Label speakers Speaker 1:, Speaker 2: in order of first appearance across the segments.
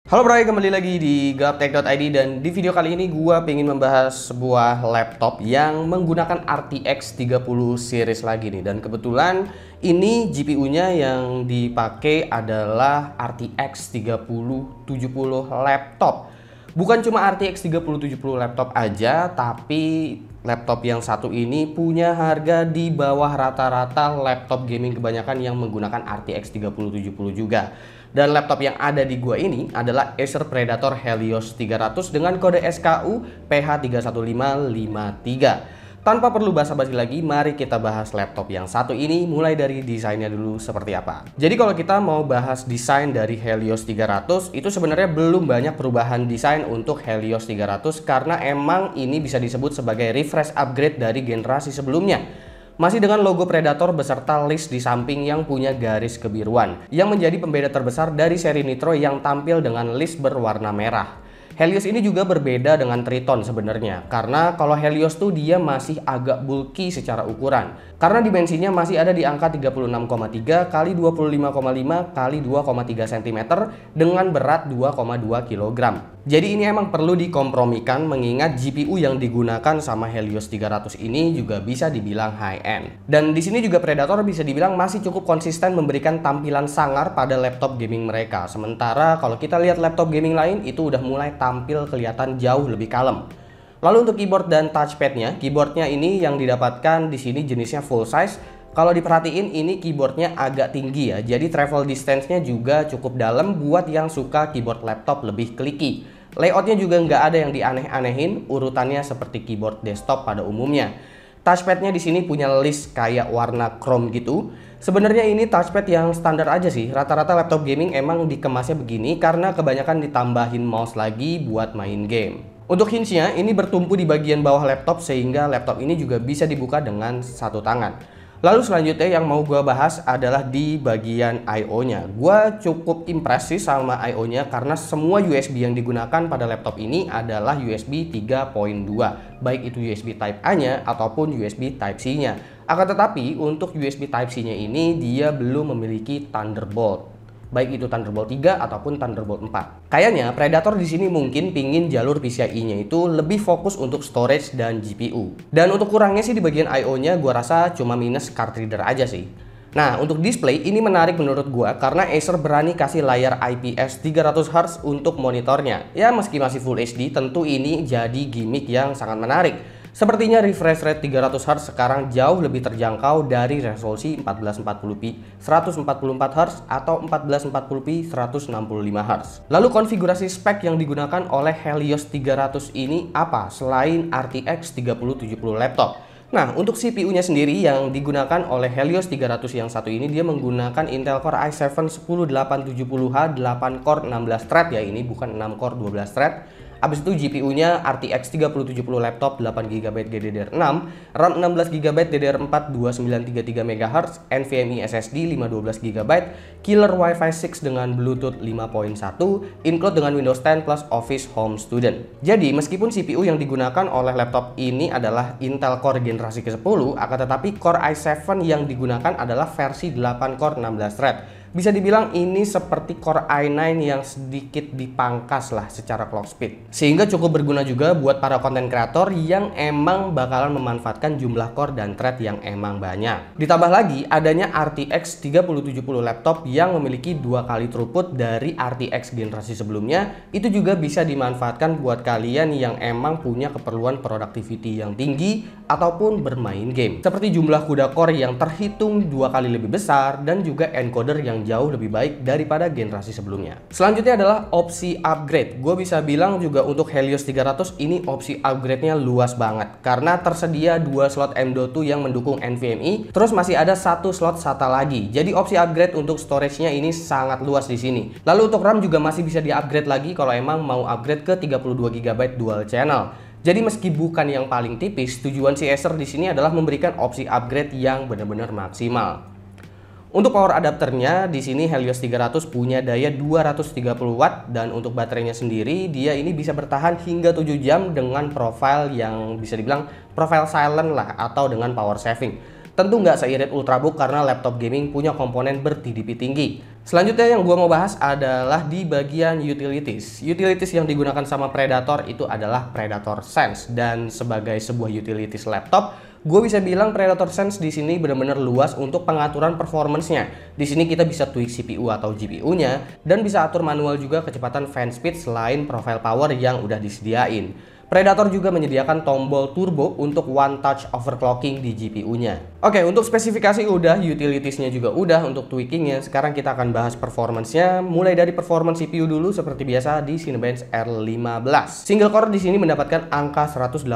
Speaker 1: Halo bro, kembali lagi di gaptek.id dan di video kali ini gua pengen membahas sebuah laptop yang menggunakan RTX 30 series lagi nih. Dan kebetulan ini GPU-nya yang dipakai adalah RTX 3070 laptop. Bukan cuma RTX 3070 laptop aja, tapi laptop yang satu ini punya harga di bawah rata-rata laptop gaming kebanyakan yang menggunakan RTX 3070 juga. Dan laptop yang ada di gua ini adalah Acer Predator Helios 300 dengan kode SKU PH31553. Tanpa perlu basa-basi lagi, mari kita bahas laptop yang satu ini mulai dari desainnya dulu seperti apa. Jadi kalau kita mau bahas desain dari Helios 300, itu sebenarnya belum banyak perubahan desain untuk Helios 300 karena emang ini bisa disebut sebagai refresh upgrade dari generasi sebelumnya. Masih dengan logo Predator beserta list di samping yang punya garis kebiruan, yang menjadi pembeda terbesar dari seri Nitro yang tampil dengan list berwarna merah. Helios ini juga berbeda dengan Triton sebenarnya, karena kalau Helios tuh dia masih agak bulky secara ukuran. Karena dimensinya masih ada di angka 36,3 x 25,5 x 2,3 cm dengan berat 2,2 kg. Jadi ini emang perlu dikompromikan mengingat GPU yang digunakan sama Helios 300 ini juga bisa dibilang high-end. Dan di sini juga Predator bisa dibilang masih cukup konsisten memberikan tampilan sangar pada laptop gaming mereka. Sementara kalau kita lihat laptop gaming lain itu udah mulai tampil kelihatan jauh lebih kalem. Lalu untuk keyboard dan touchpadnya, keyboardnya ini yang didapatkan di sini jenisnya full size. Kalau diperhatiin ini keyboardnya agak tinggi ya, jadi travel distance-nya juga cukup dalam buat yang suka keyboard laptop lebih clicky. Layoutnya juga nggak ada yang dianeh-anehin, urutannya seperti keyboard desktop pada umumnya. Touchpadnya di sini punya list kayak warna chrome gitu. Sebenarnya ini touchpad yang standar aja sih. Rata-rata laptop gaming emang dikemasnya begini karena kebanyakan ditambahin mouse lagi buat main game. Untuk hinge-nya ini bertumpu di bagian bawah laptop sehingga laptop ini juga bisa dibuka dengan satu tangan. Lalu selanjutnya yang mau gue bahas adalah di bagian I/O-nya. Gue cukup impresi sama I/O-nya karena semua USB yang digunakan pada laptop ini adalah USB 3.2, baik itu USB Type A-nya ataupun USB Type C-nya. Akan tetapi untuk USB Type C-nya ini dia belum memiliki Thunderbolt, baik itu Thunderbolt 3 ataupun Thunderbolt 4. Kayaknya Predator di sini mungkin pingin jalur PCIe-nya itu lebih fokus untuk storage dan GPU. Dan untuk kurangnya sih di bagian I/O-nya gua rasa cuma minus card reader aja sih. Nah, untuk display ini menarik menurut gua karena Acer berani kasih layar IPS 300Hz untuk monitornya. Ya meski masih Full HD, tentu ini jadi gimmick yang sangat menarik. Sepertinya refresh rate 300Hz sekarang jauh lebih terjangkau dari resolusi 1440p 144Hz atau 1440p 165Hz. Lalu konfigurasi spek yang digunakan oleh Helios 300 ini apa selain RTX 3070 laptop? Nah, untuk CPU-nya sendiri yang digunakan oleh Helios 300 yang satu ini dia menggunakan Intel Core i7 10870H 8 core 16 thread ya, ini bukan 6 core 12 thread. Abis itu GPU-nya RTX 3070 laptop 8GB GDDR6, RAM 16GB DDR4 2933 MHz, NVMe SSD 512GB, killer Wi-Fi 6 dengan Bluetooth 5.1, include dengan Windows 10 plus Office Home Student. Jadi meskipun CPU yang digunakan oleh laptop ini adalah Intel Core generasi ke-10, akan tetapi Core i7 yang digunakan adalah versi 8 core 16 thread. Bisa dibilang ini seperti Core i9 yang sedikit dipangkas lah secara clock speed. Sehingga cukup berguna juga buat para konten kreator yang emang bakalan memanfaatkan jumlah core dan thread yang emang banyak. Ditambah lagi adanya RTX 3070 laptop yang memiliki 2 kali throughput dari RTX generasi sebelumnya. Itu juga bisa dimanfaatkan buat kalian yang emang punya keperluan productivity yang tinggi ataupun bermain game. Seperti jumlah CUDA core yang terhitung 2 kali lebih besar dan juga encoder yang jauh lebih baik daripada generasi sebelumnya. Selanjutnya adalah opsi upgrade. Gue bisa bilang juga untuk Helios 300 ini opsi upgrade-nya luas banget karena tersedia 2 slot M.2 yang mendukung NVMe, terus masih ada 1 slot SATA lagi. Jadi opsi upgrade untuk storage-nya ini sangat luas di sini. Lalu untuk RAM juga masih bisa di-upgrade lagi kalau emang mau upgrade ke 32GB dual channel. Jadi meski bukan yang paling tipis, tujuan si Acer di sini adalah memberikan opsi upgrade yang benar-benar maksimal. Untuk power adapternya di sini Helios 300 punya daya 230 watt dan untuk baterainya sendiri dia ini bisa bertahan hingga 7 jam dengan profile yang bisa dibilang profile silent lah atau dengan power saving. Tentu nggak seirit Ultrabook karena laptop gaming punya komponen ber-TDP tinggi. Selanjutnya yang gua mau bahas adalah di bagian utilities. Utilities yang digunakan sama Predator itu adalah Predator Sense, dan sebagai sebuah utilities laptop, gue bisa bilang Predator Sense di sini benar-benar luas untuk pengaturan performance-nya. Di sini kita bisa tweak CPU atau GPU-nya dan bisa atur manual juga kecepatan fan speed selain profile power yang udah disediain. Predator juga menyediakan tombol turbo untuk one touch overclocking di GPU-nya. Oke, untuk spesifikasi udah, utilities-nya juga udah, untuk tweaking-nya. Sekarang kita akan bahas performance-nya, mulai dari performance CPU dulu seperti biasa di Cinebench R15. Single core di sini mendapatkan angka 189,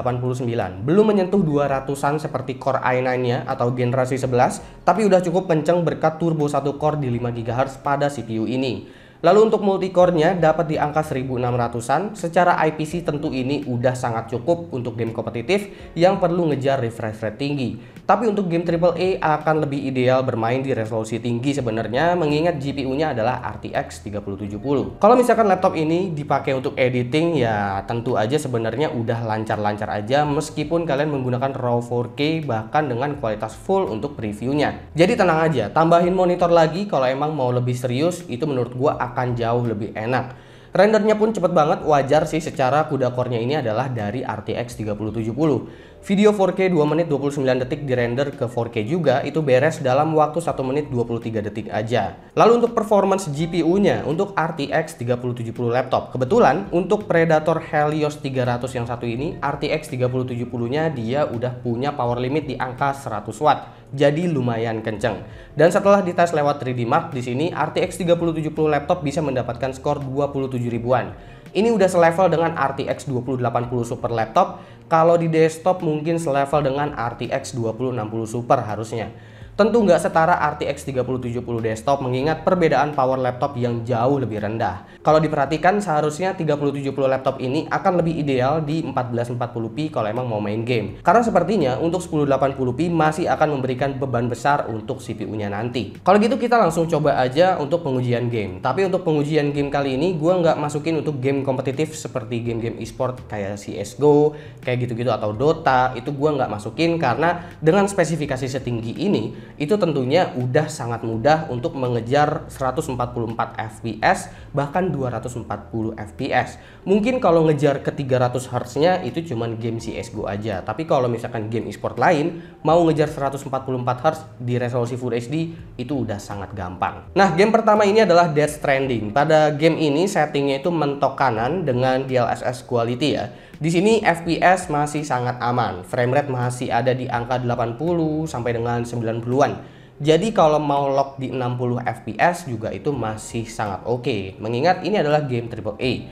Speaker 1: belum menyentuh 200-an seperti core i9-nya atau generasi 11, tapi udah cukup kenceng berkat turbo 1 core di 5 GHz pada CPU ini. Lalu untuk multicore-nya dapat di angka 1600-an. Secara IPC tentu ini udah sangat cukup untuk game kompetitif yang perlu ngejar refresh rate tinggi. Tapi untuk game AAA akan lebih ideal bermain di resolusi tinggi sebenarnya, mengingat GPU-nya adalah RTX 3070. Kalau misalkan laptop ini dipakai untuk editing, ya tentu aja sebenarnya udah lancar-lancar aja meskipun kalian menggunakan RAW 4K bahkan dengan kualitas full untuk previewnya. Jadi tenang aja, tambahin monitor lagi kalau emang mau lebih serius, itu menurut gua akan jauh lebih enak. Rendernya pun cepet banget, wajar sih secara CUDA core-nya ini adalah dari RTX 3070. Video 4K 2 menit 29 detik di render ke 4K juga itu beres dalam waktu 1 menit 23 detik aja. Lalu untuk performance GPU-nya untuk RTX 3070 laptop, kebetulan untuk Predator Helios 300 yang satu ini RTX 3070-nya dia udah punya power limit di angka 100 watt. Jadi lumayan kenceng. Dan setelah dites lewat 3D Mark di sini RTX 3070 laptop bisa mendapatkan skor 27 ribuan. Ini udah selevel dengan RTX 2080 Super laptop. Kalau di desktop mungkin selevel dengan RTX 2060 Super harusnya. Tentu nggak setara RTX 3070 desktop mengingat perbedaan power laptop yang jauh lebih rendah. Kalau diperhatikan seharusnya 3070 laptop ini akan lebih ideal di 1440p kalau emang mau main game. Karena sepertinya untuk 1080p masih akan memberikan beban besar untuk CPU-nya nanti. Kalau gitu kita langsung coba aja untuk pengujian game. Tapi untuk pengujian game kali ini gue nggak masukin untuk game kompetitif seperti game-game e-sport kayak CSGO, kayak gitu-gitu atau Dota. Itu gue nggak masukin karena dengan spesifikasi setinggi ini itu tentunya udah sangat mudah untuk mengejar 144 fps bahkan 240 fps. Mungkin kalau ngejar ke 300 Hz nya itu cuman game CSGO aja, tapi kalau misalkan game e-sport lain mau ngejar 144 Hz di resolusi Full HD itu udah sangat gampang. Nah, game pertama ini adalah Death Stranding. Pada game ini settingnya itu mentok kanan dengan DLSS quality ya. Di sini FPS masih sangat aman, frame rate masih ada di angka 80 sampai dengan 90-an. Jadi kalau mau lock di 60 FPS juga itu masih sangat oke, mengingat ini adalah game AAA.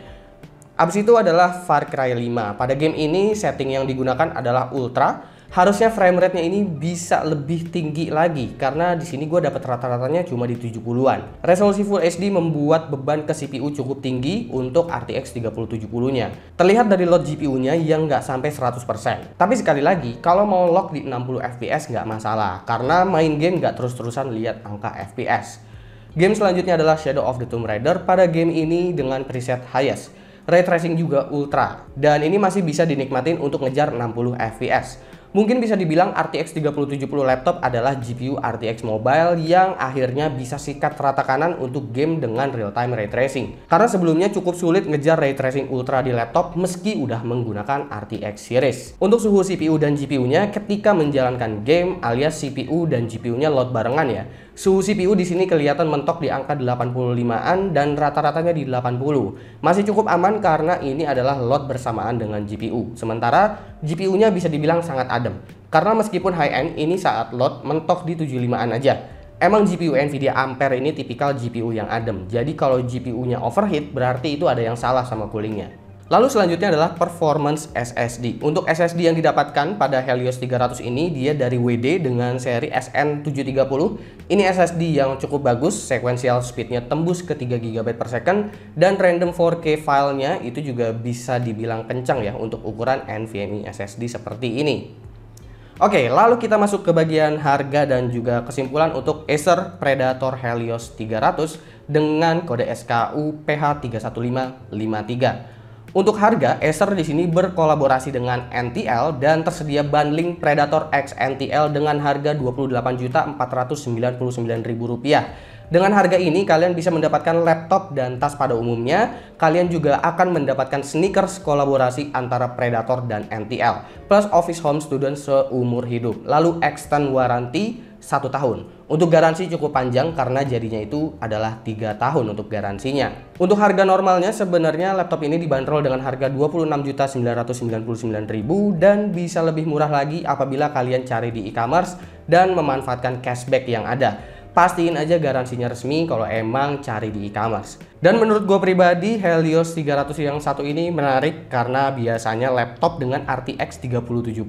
Speaker 1: Abis itu adalah Far Cry 5. Pada game ini setting yang digunakan adalah Ultra. Harusnya frame rate-nya ini bisa lebih tinggi lagi karena di sini gue dapat rata-ratanya cuma di 70-an. Resolusi Full HD membuat beban ke CPU cukup tinggi untuk RTX 3070-nya. Terlihat dari load GPU-nya yang nggak sampai 100%. Tapi sekali lagi, kalau mau lock di 60 FPS nggak masalah karena main game nggak terus-terusan lihat angka FPS. Game selanjutnya adalah Shadow of the Tomb Raider. Pada game ini dengan preset highest, ray tracing juga ultra, dan ini masih bisa dinikmatin untuk ngejar 60 FPS. Mungkin bisa dibilang RTX 3070 laptop adalah GPU RTX mobile yang akhirnya bisa sikat rata kanan untuk game dengan real-time ray tracing. Karena sebelumnya cukup sulit ngejar ray tracing ultra di laptop meski udah menggunakan RTX series. Untuk suhu CPU dan GPU-nya ketika menjalankan game alias CPU dan GPU-nya load barengan ya. Suhu CPU di sini kelihatan mentok di angka 85-an dan rata-ratanya di 80. Masih cukup aman karena ini adalah load bersamaan dengan GPU. Sementara GPU-nya bisa dibilang sangat adem. Karena meskipun high-end, ini saat load mentok di 75-an aja. Emang GPU Nvidia Ampere ini tipikal GPU yang adem. Jadi kalau GPU-nya overheat berarti itu ada yang salah sama coolingnya. Lalu selanjutnya adalah performance SSD. Untuk SSD yang didapatkan pada Helios 300 ini dia dari WD dengan seri SN730. Ini SSD yang cukup bagus, sequential speednya tembus ke 3 GB per second, dan random 4K filenya itu juga bisa dibilang kencang ya untuk ukuran NVMe SSD seperti ini. Oke, lalu kita masuk ke bagian harga dan juga kesimpulan untuk Acer Predator Helios 300 dengan kode SKU PH31553. Untuk harga, Acer di sini berkolaborasi dengan NTL dan tersedia bundling Predator X NTL dengan harga Rp29.499.000. Dengan harga ini kalian bisa mendapatkan laptop dan tas pada umumnya. Kalian juga akan mendapatkan sneakers kolaborasi antara Predator dan NTL, plus Office Home Student seumur hidup. Lalu extend warranty 1 tahun. Untuk garansi cukup panjang karena jadinya itu adalah 3 tahun untuk garansinya. Untuk harga normalnya sebenarnya laptop ini dibanderol dengan harga Rp26.999.000 dan bisa lebih murah lagi apabila kalian cari di e-commerce dan memanfaatkan cashback yang ada. Pastiin aja garansinya resmi kalau emang cari di e-commerce. Dan menurut gue pribadi, Helios 300 yang satu ini menarik karena biasanya laptop dengan RTX 3070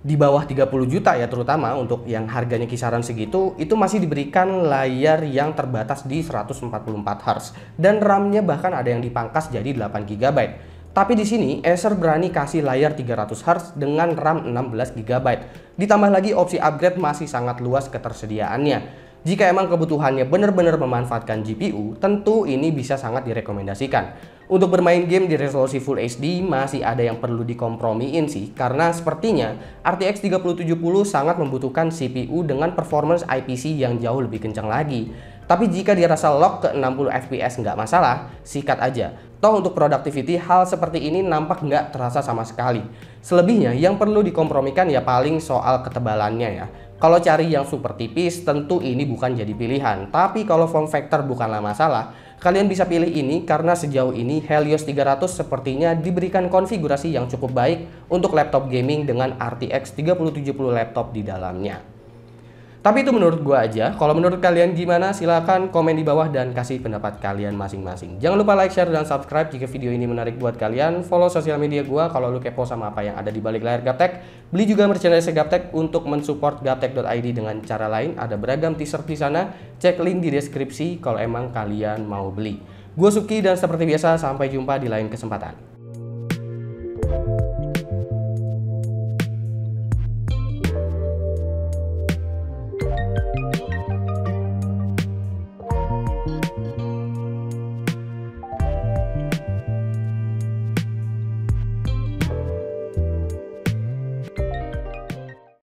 Speaker 1: di bawah 30 juta ya, terutama untuk yang harganya kisaran segitu, itu masih diberikan layar yang terbatas di 144 Hz dan RAM-nya bahkan ada yang dipangkas jadi 8 GB. Tapi di sini Acer berani kasih layar 300 Hz dengan RAM 16 GB. Ditambah lagi opsi upgrade masih sangat luas ketersediaannya. Jika emang kebutuhannya benar-benar memanfaatkan GPU, tentu ini bisa sangat direkomendasikan. Untuk bermain game di resolusi Full HD masih ada yang perlu dikompromiin sih, karena sepertinya RTX 3070 sangat membutuhkan CPU dengan performance IPC yang jauh lebih kencang lagi. Tapi jika dirasa lock ke 60 fps nggak masalah, sikat aja. Toh untuk productivity hal seperti ini nampak nggak terasa sama sekali. Selebihnya yang perlu dikompromikan ya paling soal ketebalannya ya. Kalau cari yang super tipis tentu ini bukan jadi pilihan. Tapi kalau form factor bukanlah masalah, kalian bisa pilih ini karena sejauh ini Helios 300 sepertinya diberikan konfigurasi yang cukup baik untuk laptop gaming dengan RTX 3070 laptop di dalamnya. Tapi itu menurut gua aja. Kalau menurut kalian gimana? Silahkan komen di bawah dan kasih pendapat kalian masing-masing. Jangan lupa like, share, dan subscribe jika video ini menarik buat kalian. Follow sosial media gua kalau lu kepo sama apa yang ada di balik layar Gaptek. Beli juga merchandise Gaptek untuk mensupport gaptek.id dengan cara lain. Ada beragam t-shirt di sana. Cek link di deskripsi kalau emang kalian mau beli. Gua Suki dan seperti biasa sampai jumpa di lain kesempatan.